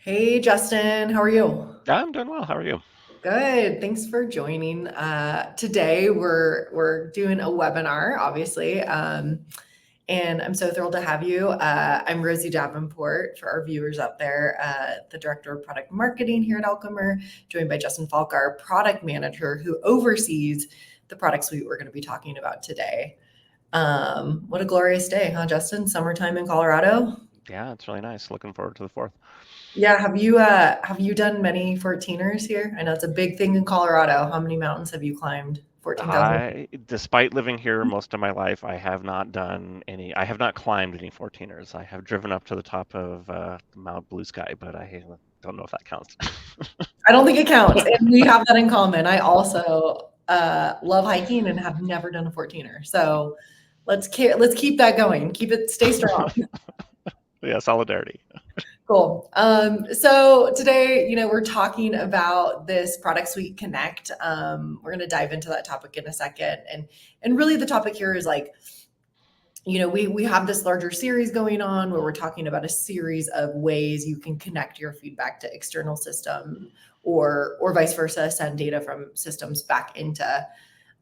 Hey Justin, how are you? I'm doing well. How are you? Good. Thanks for joining. Today we're doing a webinar, obviously, and I'm so thrilled to have you. I'm Rosie Davenport for our viewers out there, the director of product marketing here at Alchemer, joined by Justin Falk, our product manager, who oversees the product suite we're going to be talking about today. What a glorious day, huh, Justin? Summertime in Colorado. Yeah, it's really nice. Looking forward to the fourth. Yeah, have you done many 14ers here? I know it's a big thing in Colorado. How many mountains have you climbed? 14,000. Despite living here most of my life, I have not done any. I have not climbed any 14ers. I have driven up to the top of Mount Blue Sky, but I don't know if that counts. I don't think it counts. And we have that in common. I also love hiking and have never done a 14er. So let's keep that going. Stay strong. Yeah, solidarity. Cool. So today, we're talking about this product suite Connect. We're going to dive into that topic in a second. And really the topic here is like, we have this larger series going on where we're talking about a series of ways you can connect your feedback to external systems or vice versa, send data from systems back into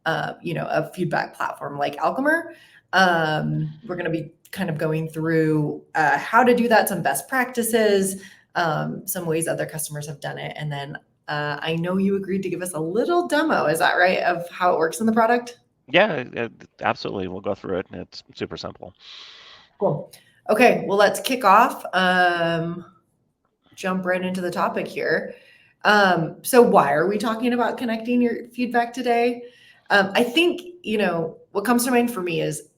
a feedback platform like Alchemer. We're going to be kind of going through how to do that, some best practices, some ways other customers have done it, and then I know you agreed to give us a little demo. Is that right? Of how it works in the product? Yeah, absolutely. We'll go through it, and it's super simple. Cool. Okay, well, let's kick off. Jump right into the topic here. So, why are we talking about connecting your feedback today? I think, what comes to mind for me is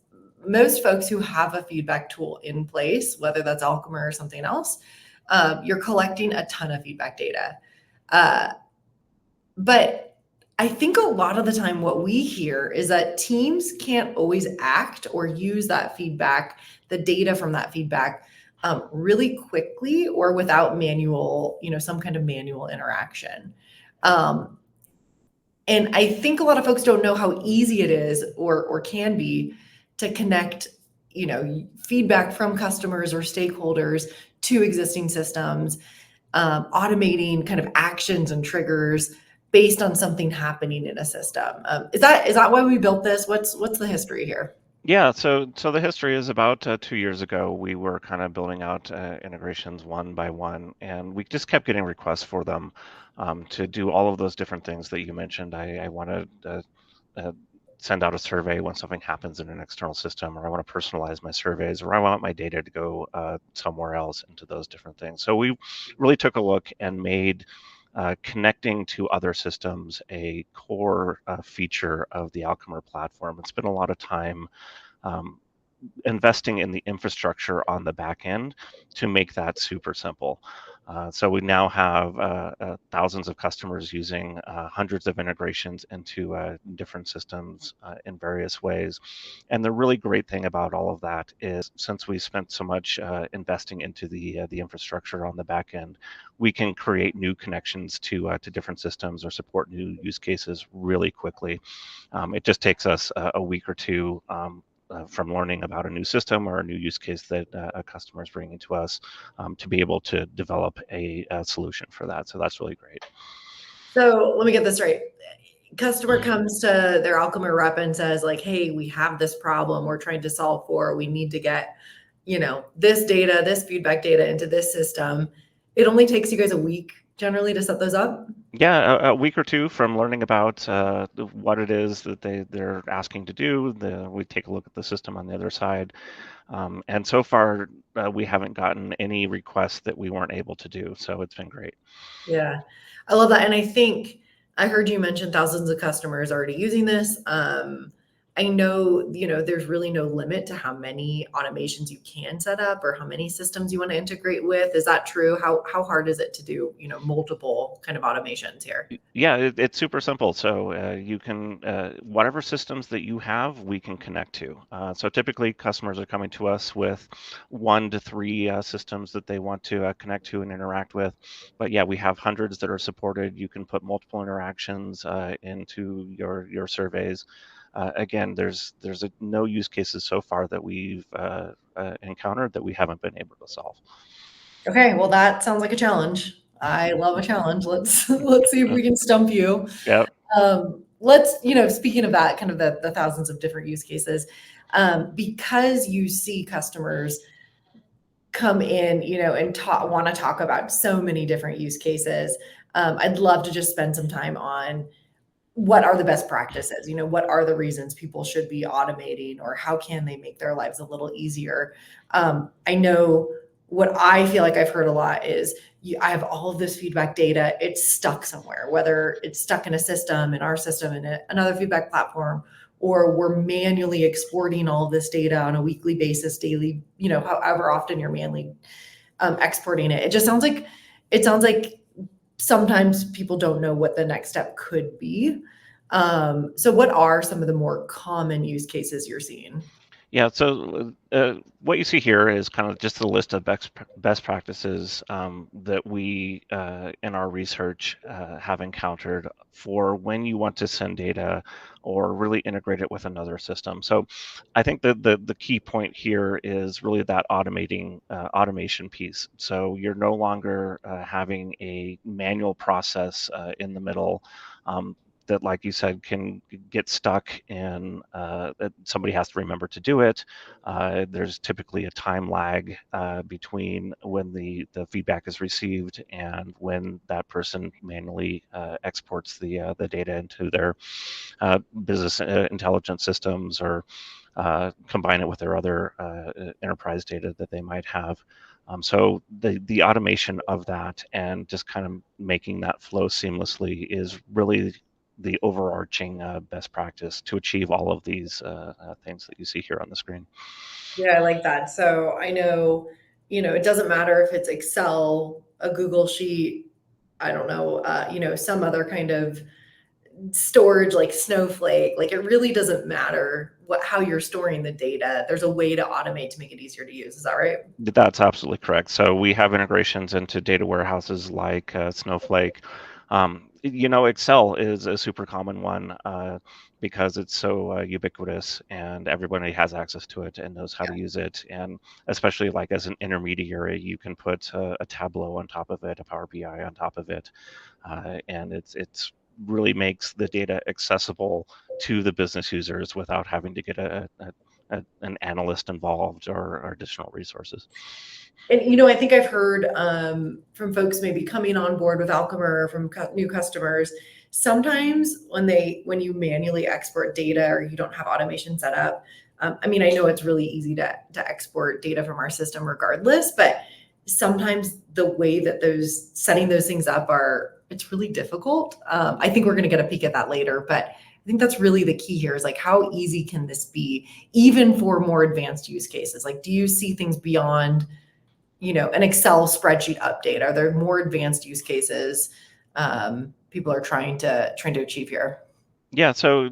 most folks who have a feedback tool in place, whether that's Alchemer or something else, you're collecting a ton of feedback data. Uh, but I think a lot of the time, what we hear is that teams can't always act or use that feedback, the data from that feedback, really quickly or without manual, some kind of manual interaction. Um, and I think a lot of folks don't know how easy it is or can be to connect, feedback from customers or stakeholders to existing systems, automating kind of actions and triggers based on something happening in a system. Is that why we built this? What's the history here? Yeah, so the history is about 2 years ago. We were kind of building out integrations one by one, and we just kept getting requests for them to do all of those different things that you mentioned. I want to uh, send out a survey when something happens in an external system, or I want to personalize my surveys, or I want my data to go somewhere else into those different things. So we really took a look and made connecting to other systems a core feature of the Alchemer platform. It's been a lot of time um, investing in the infrastructure on the back end to make that super simple. So we now have thousands of customers using hundreds of integrations into different systems in various ways. And the really great thing about all of that is, since we spent so much investing into the infrastructure on the back end, we can create new connections to different systems or support new use cases really quickly. It just takes us a week or two from learning about a new system or a new use case that a customer is bringing to us to be able to develop a solution for that. So that's really great. So let me get this right. Customer comes to their Alchemer rep and says, like, hey, we have this problem we're trying to solve for. We need to get, this data, this feedback data into this system. It only takes you guys a week generally to set those up. Yeah, a week or two from learning about what it is that they're asking to do. We take a look at the system on the other side. And so far, we haven't gotten any requests that we weren't able to do. So it's been great. Yeah, I love that. And I think I heard you mention thousands of customers already using this. I know, there's really no limit to how many automations you can set up or how many systems you want to integrate with. Is that true? How hard is it to do, multiple kind of automations here? Yeah, it's super simple. So you can, whatever systems that you have, we can connect to. So typically customers are coming to us with 1 to 3 systems that they want to connect to and interact with. But yeah, we have hundreds that are supported. You can put multiple interactions into your surveys. Again, there's no use cases so far that we've encountered that we haven't been able to solve. Okay, well, that sounds like a challenge. I love a challenge. Let's see if we can stump you. Yep. Let's, speaking of that, kind of the thousands of different use cases, because you see customers come in, and want to talk about so many different use cases. I'd love to just spend some time on what are the best practices, what are the reasons people should be automating, or how can they make their lives a little easier. I know what I feel like I've heard a lot is I have all of this feedback data, it's stuck somewhere, whether it's stuck in a system, in our system, in another feedback platform, or we're manually exporting all of this data on a weekly basis, daily, however often you're manually exporting it. It sounds like sometimes people don't know what the next step could be. So what are some of the more common use cases you're seeing? Yeah, so what you see here is kind of just a list of best practices that we, in our research, have encountered for when you want to send data or really integrate it with another system. So I think that the key point here is really that automation piece. So you're no longer having a manual process in the middle. That, like you said, can get stuck in that somebody has to remember to do it. There's typically a time lag between when the feedback is received and when that person manually exports the data into their business intelligence systems, or combine it with their other enterprise data that they might have. So the automation of that and just kind of making that flow seamlessly is really the overarching best practice to achieve all of these things that you see here on the screen. Yeah, I like that. So I know, it doesn't matter if it's Excel, a Google Sheet, I don't know, some other kind of storage like Snowflake. Like it really doesn't matter how you're storing the data. There's a way to automate to make it easier to use. Is that right? That's absolutely correct. So we have integrations into data warehouses like Snowflake. Excel is a super common one because it's so ubiquitous and everybody has access to it and knows how to use it. And especially like as an intermediary, you can put a Tableau on top of it, a Power BI on top of it, and it's really makes the data accessible to the business users without having to get an analyst involved or additional resources. And I think I've heard from folks maybe coming on board with Alchemer, from new customers. Sometimes when you manually export data or you don't have automation set up, I mean, I know it's really easy to export data from our system regardless, but sometimes the way that setting those things up it's really difficult. I think we're going to get a peek at that later, but I think that's really the key here is like, how easy can this be, even for more advanced use cases? Like, do you see things beyond an Excel spreadsheet update? Are there more advanced use cases people are trying to achieve here? Yeah, so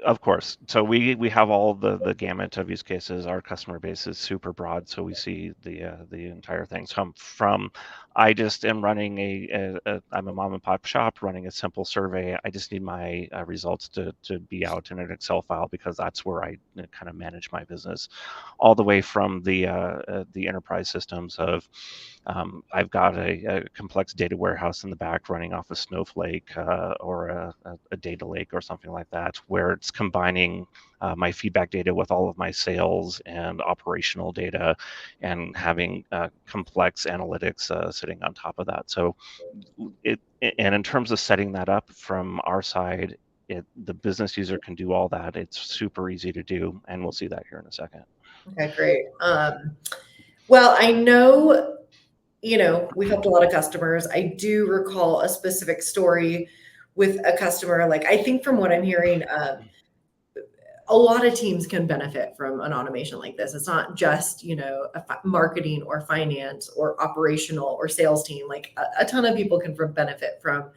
of course. So we have all the gamut of use cases. Our customer base is super broad, so we see the entire thing. So from I just am running I'm a mom and pop shop running a simple survey. I just need my results to be out in an Excel file because that's where I kind of manage my business, all the way from the enterprise systems of I've got a complex data warehouse in the back running off a Snowflake or a data lake or something like that, where it's combining my feedback data with all of my sales and operational data and having complex analytics sitting on top of that. So and in terms of setting that up from our side, the business user can do all that. It's super easy to do, and we'll see that here in a second. Okay, great. Well, I know, we've helped a lot of customers. I do recall a specific story with a customer. Like, I think from what I'm hearing, a lot of teams can benefit from an automation like this. It's not just, marketing or finance or operational or sales team. Like a ton of people can benefit from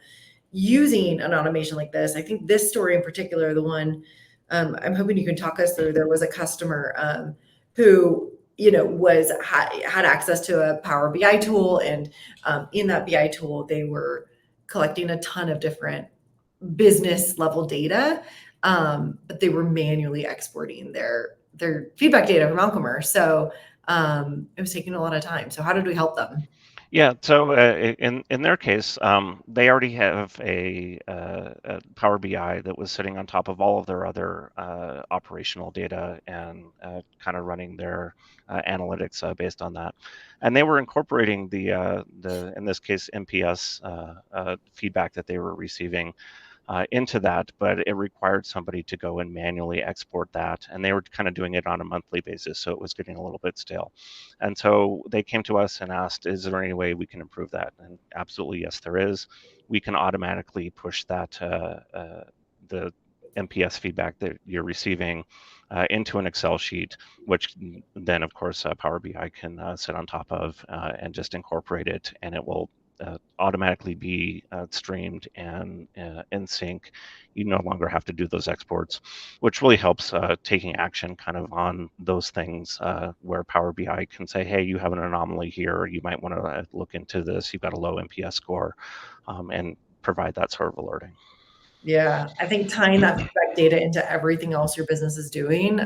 using an automation like this. I think this story in particular, the one I'm hoping you can talk us through, there was a customer who, had access to a Power BI tool. And in that BI tool, they were collecting a ton of different business level data, but they were manually exporting their feedback data from Alchemer. So It was taking a lot of time. So how did we help them? Yeah, so in their case, they already have a Power BI that was sitting on top of all of their other operational data and kind of running their analytics based on that. And they were incorporating the in this case NPS feedback that they were receiving into that, but it required somebody to go and manually export that. And they were kind of doing it on a monthly basis, so it was getting a little bit stale. And so they came to us and asked, is there any way we can improve that? And absolutely, yes, there is. We can automatically push that, the NPS feedback that you're receiving into an Excel sheet, which then, of course, Power BI can sit on top of and just incorporate it, and it will automatically be streamed and in sync. You no longer have to do those exports, which really helps taking action kind of on those things where Power BI can say, hey, you have an anomaly here. You might want to look into this. You've got a low NPS score, and provide that sort of alerting. Yeah, I think tying that feedback data into everything else your business is doing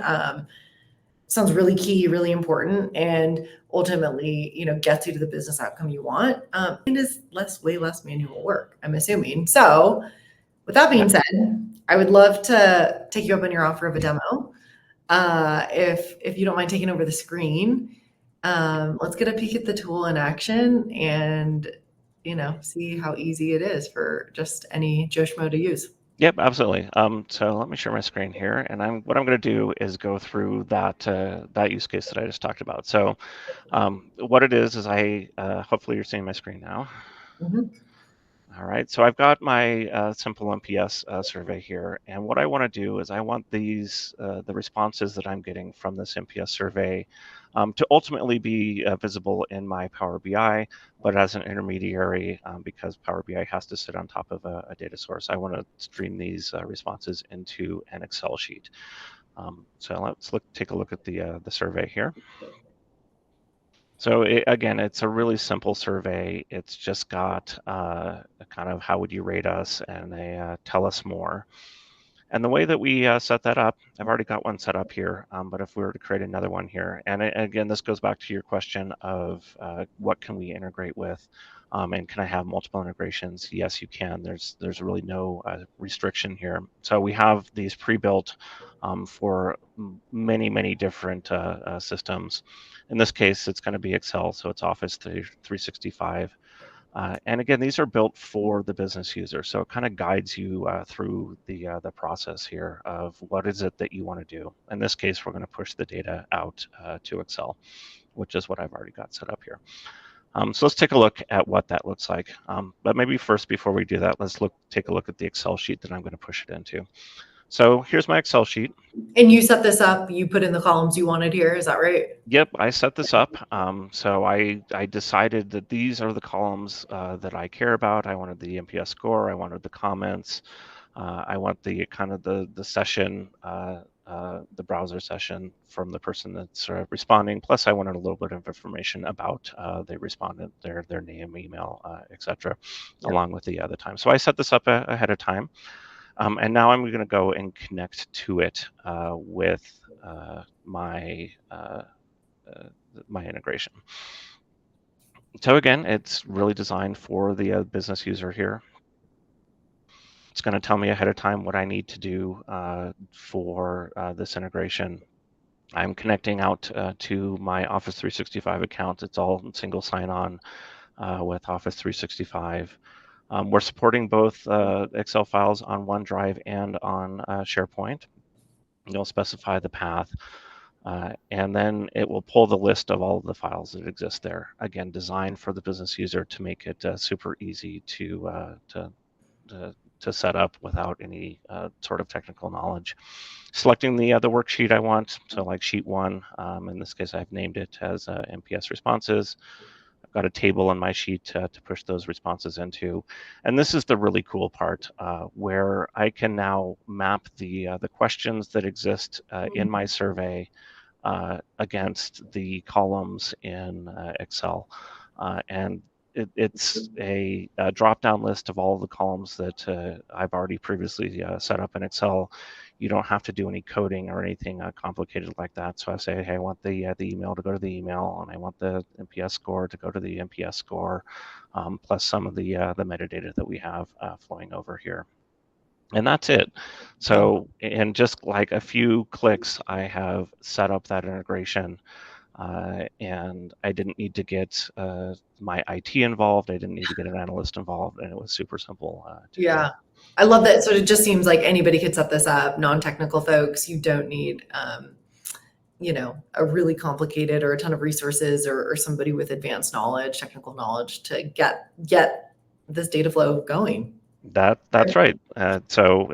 sounds really key, really important, and ultimately, gets you to the business outcome you want. It is way less manual work, I'm assuming. So, with that being Yeah. said, I would love to take you up on your offer of a demo. If you don't mind taking over the screen, let's get a peek at the tool in action and see how easy it is for just any Joe Schmo to use. Yep, absolutely. So let me share my screen here, and what I'm going to do is go through that use case that I just talked about. So what it is I hopefully you're seeing my screen now. Mhm. All right, so I've got my simple NPS survey here, and what I want to do is I want the responses that I'm getting from this NPS survey to ultimately be visible in my Power BI, but as an intermediary, because Power BI has to sit on top of a data source, I want to stream these responses into an Excel sheet. So let's take a look at the survey here. So again, it's a really simple survey. It's just got kind of how would you rate us, and they tell us more. And the way that we set that up, I've already got one set up here, but if we were to create another one here, and again, this goes back to your question of what can we integrate with, and can I have multiple integrations? Yes, you can. There's really no restriction here. So we have these pre-built for many different systems. In this case, it's going to be Excel, so it's Office 365. And again, these are built for the business user, so it kind of guides you through the process here of what is it that you want to do. In this case, we're going to push the data out to Excel, which is what I've already got set up here. So let's take a look at what that looks like. But maybe first, before we do that, let's take a look at the Excel sheet that I'm going to push it into. So here's my Excel sheet. And you set this up, you put in the columns you wanted here, is that right? Yep, I set this up. So I decided that these are the columns that I care about. I wanted the NPS score. I wanted the comments. I want the kind of the session, the browser session from the person that's responding. Plus, I wanted a little bit of information about the respondent, their name, email, etc., Yep. along with the time. So I set this up ahead of time. And now I'm going to go and connect to it with my integration. So again, it's really designed for the business user here. It's going to tell me ahead of time what I need to do for this integration. I'm connecting out to my Office 365 account. It's all single sign-on with Office 365. We're supporting both Excel files on OneDrive and on SharePoint. You'll specify the path. And then it will pull the list of all of the files that exist there. Again, designed for the business user to make it super easy to set up without any sort of technical knowledge. Selecting the worksheet I want, so like sheet one. In this case, I've named it as NPS responses. I've got a table in my sheet to push those responses into. And this is the really cool part where I can now map the questions that exist in my survey against the columns in Excel. And it's a drop-down list of all the columns that I've already previously set up in Excel. You don't have to do any coding or anything complicated like that. So I say, hey, I want the email to go to the email, and I want the NPS score to go to the NPS score, plus some of the metadata that we have flowing over here. And that's it. So in just like a few clicks, I have set up that integration. And I didn't need to get my IT involved. I didn't need to get an analyst involved, and it was super simple to do. I love that. So it just seems like anybody could set this up, non-technical folks. You don't need, a really complicated or a ton of resources or somebody with advanced knowledge, technical knowledge to get this data flow going. That's right. So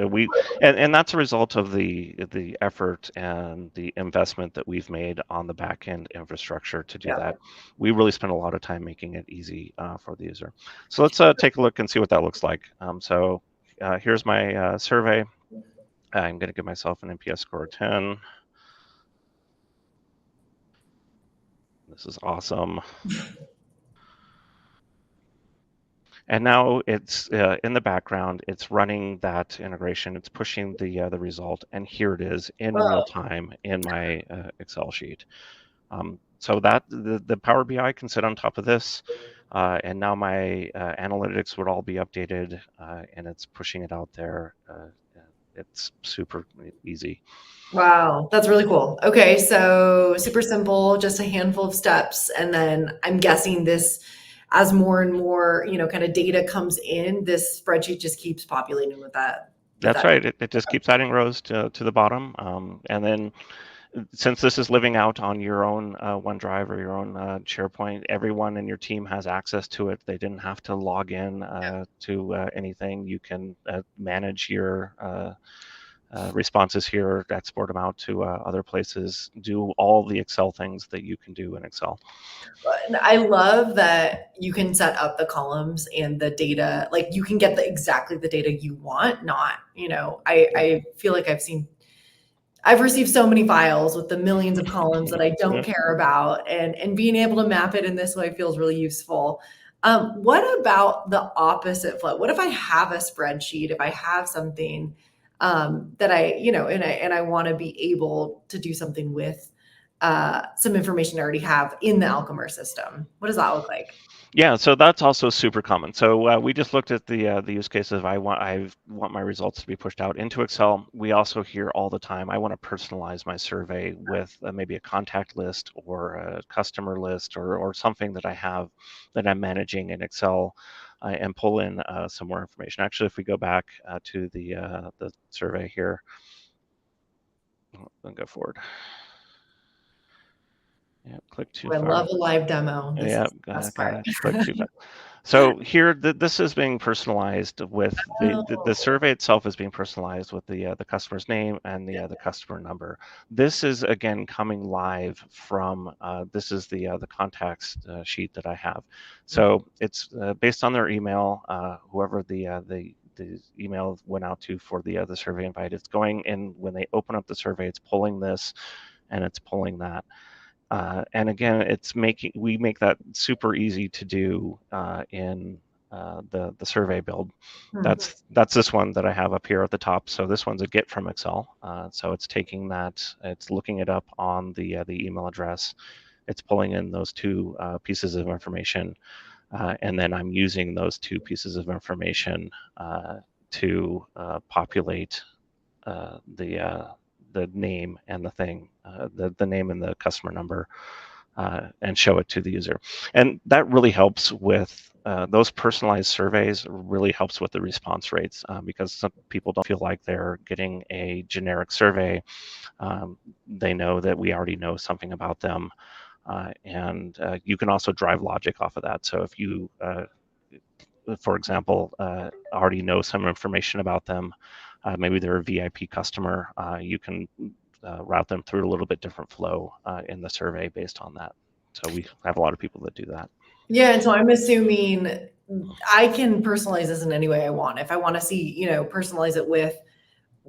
and that's a result of the effort and the investment that we've made on the back end infrastructure to do that. We really spent a lot of time making it easy for the user. So let's take a look and see what that looks like. So here's my survey. I'm going to give myself an NPS score of 10. This is awesome. And now it's in the background, it's running that integration, it's pushing the result, and here it is in real time in my Excel sheet. So that the Power BI can sit on top of this, and now my analytics would all be updated, and it's pushing it out there. It's super easy. Wow, that's really cool. Okay, so super simple, just a handful of steps. And then I'm guessing this, as more and more, kind of data comes in, this spreadsheet just keeps populating with that. That's right. It just keeps adding rows to the bottom. And then since this is living out on your own OneDrive or your own SharePoint, everyone in your team has access to it. They didn't have to log in to anything. You can manage your responses here, export them out to other places, do all the Excel things that you can do in Excel. I love that you can set up the columns and the data, like you can get exactly the data you want, not, I feel like I've received so many files with the millions of columns that I don't care about, and being able to map it in this way feels really useful. What about the opposite flow? What if I have a spreadsheet, if I have something that and I want to be able to do something with some information I already have in the Alchemer system? What does that look like? Yeah, so that's also super common. So we just looked at the use cases. I want my results to be pushed out into Excel. We also hear all the time, I want to personalize my survey with maybe a contact list or a customer list or something that I have that I'm managing in Excel, and pull in some more information. Actually, if we go back to the survey here, and go forward. Yeah, click too far. I love a live demo. This is the best part. Click too far. So here, this is being personalized with the survey itself is being personalized with the customer's name and the customer number. This is again coming live from this is the contacts sheet that I have. So it's based on their email, whoever the email went out to for the survey invite. It's going in when they open up the survey. It's pulling this, and it's pulling that. And again, we make that super easy to do in the survey build. That's this one that I have up here at the top. So this one's a get from Excel. So it's taking that, it's looking it up on the email address. It's pulling in those two pieces of information, and then I'm using those two pieces of information to populate the name and the thing, the name and the customer number, and show it to the user. And that really helps with those personalized surveys, really helps with the response rates, because some people don't feel like they're getting a generic survey. They know that we already know something about them. And you can also drive logic off of that. So if you, for example, already know some information about them, maybe they're a VIP customer, you can route them through a little bit different flow in the survey based on that. So we have a lot of people that do that. Yeah, and so I'm assuming I can personalize this in any way I want. If I want to see, personalize it with,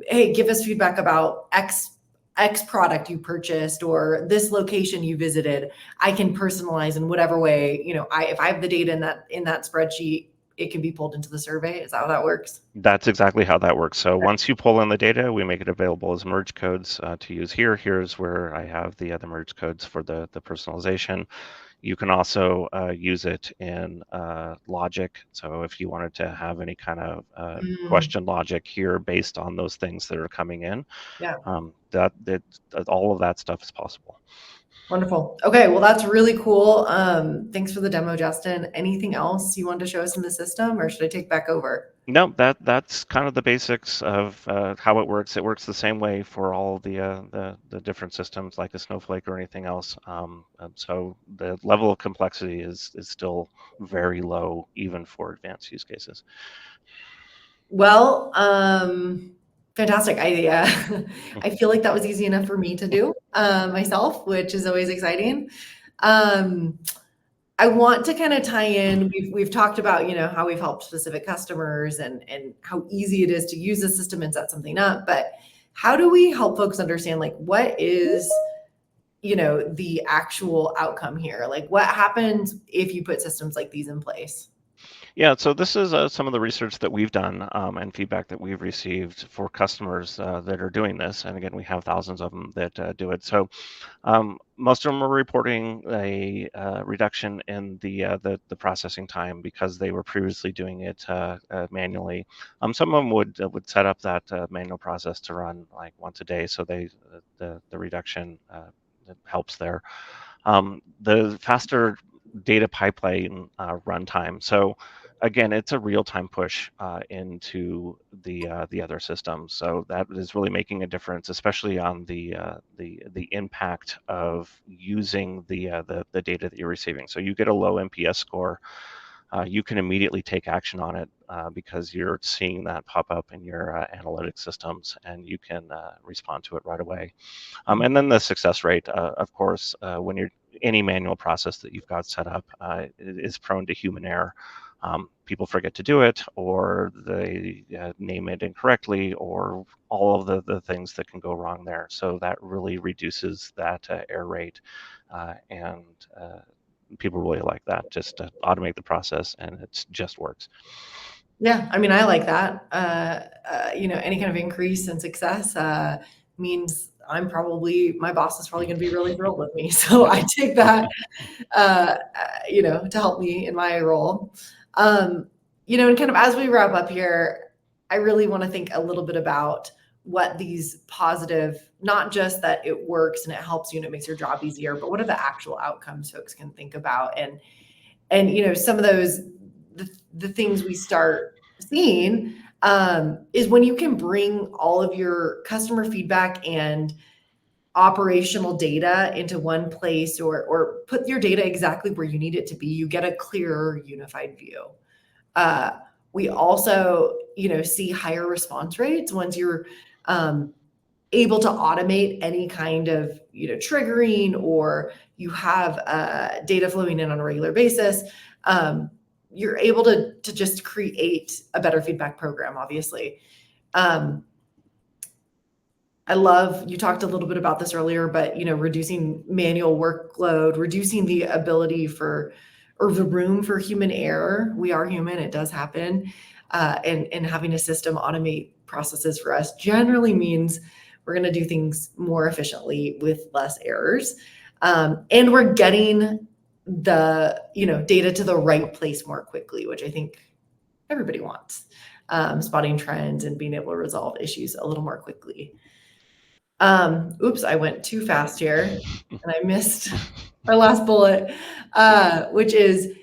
hey, give us feedback about X X product you purchased or this location you visited, I can personalize in whatever way, if I have the data in that spreadsheet, it can be pulled into the survey. Is that how that works? That's exactly how that works. So once you pull in the data, we make it available as merge codes to use here. Here's where I have the merge codes for the personalization. You can also use it in logic. So if you wanted to have any kind of question logic here based on those things that are coming in, Yeah. that all of that stuff is possible. Wonderful. Okay, well, that's really cool. Thanks for the demo, Justin. Anything else you want to show us in the system, or should I take back over? No, that's kind of the basics of how it works. It works the same way for all the different systems like a Snowflake or anything else. So the level of complexity is still very low, even for advanced use cases. Well, fantastic. I feel like that was easy enough for me to do myself, which is always exciting. I want to kind of tie in. We've talked about how we've helped specific customers and how easy it is to use the system and set something up. But how do we help folks understand what is the actual outcome here? Like what happens if you put systems like these in place? Yeah, so this is some of the research that we've done and feedback that we've received for customers that are doing this. And again, we have thousands of them that do it. So most of them are reporting a reduction in the processing time because they were previously doing it manually. Some of them would set up that manual process to run like once a day, so the reduction helps there. The faster data pipeline runtime. So again, it's a real-time push into the other systems. So that is really making a difference, especially on the impact of using the data that you're receiving. So you get a low NPS score, you can immediately take action on it because you're seeing that pop up in your analytics systems, and you can respond to it right away. And then the success rate, of course, when you're any manual process that you've got set up is prone to human error. People forget to do it, or they name it incorrectly, or all of the things that can go wrong there. So that really reduces that error rate, and people really like that, just to automate the process, and it just works. Yeah, I mean, I like that. Any kind of increase in success means my boss is probably going to be really thrilled with me. So I take that, to help me in my role. And kind of as we wrap up here, I really want to think a little bit about what these positive, not just that it works and it helps you and it makes your job easier, but what are the actual outcomes folks can think about? And some of those, the things we start seeing is when you can bring all of your customer feedback and operational data into one place, or put your data exactly where you need it to be, you get a clearer, unified view. We also, see higher response rates once you're able to automate any kind of, triggering, or you have data flowing in on a regular basis. You're able to just create a better feedback program, obviously. I love, you talked a little bit about this earlier, but reducing manual workload, reducing the ability or the room for human error. We are human, it does happen. And having a system automate processes for us generally means we're going to do things more efficiently with less errors. And we're getting the data to the right place more quickly, which I think everybody wants. Spotting trends and being able to resolve issues a little more quickly. Oops, I went too fast here and I missed our last bullet, which is,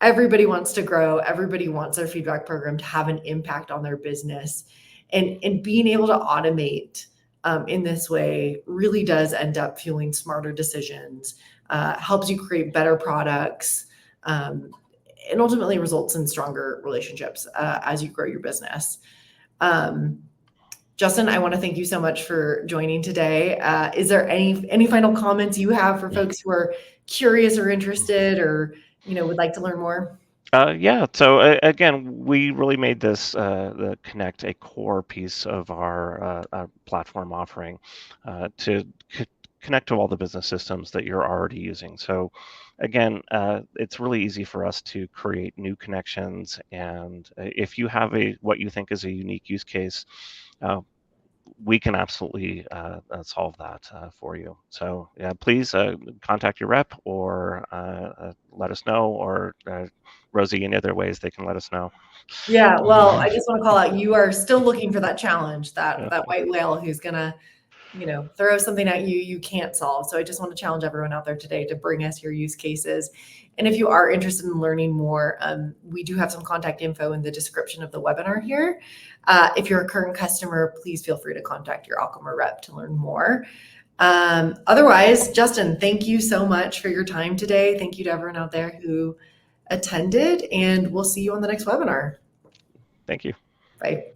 everybody wants to grow. Everybody wants their feedback program to have an impact on their business, and being able to automate in this way really does end up fueling smarter decisions, helps you create better products, and ultimately results in stronger relationships as you grow your business. Justin, I want to thank you so much for joining today. Is there any final comments you have for folks who are curious or interested, or would like to learn more? Yeah, so again, we really made this the Connect a core piece of our platform offering to connect to all the business systems that you're already using. So again, it's really easy for us to create new connections, and if you have what you think is a unique use case, uh, we can absolutely solve that for you. So yeah, please contact your rep or let us know, or Rosie, any other ways they can let us know. Yeah, well, I just want to call out, you are still looking for that challenge, that Yeah, that white whale who's gonna, throw something at you you can't solve. So I just want to challenge everyone out there today to bring us your use cases. And if you are interested in learning more, we do have some contact info in the description of the webinar here. If you're a current customer, please feel free to contact your Alchemer rep to learn more. Otherwise, Justin, thank you so much for your time today. Thank you to everyone out there who attended, and we'll see you on the next webinar. thank you. Bye.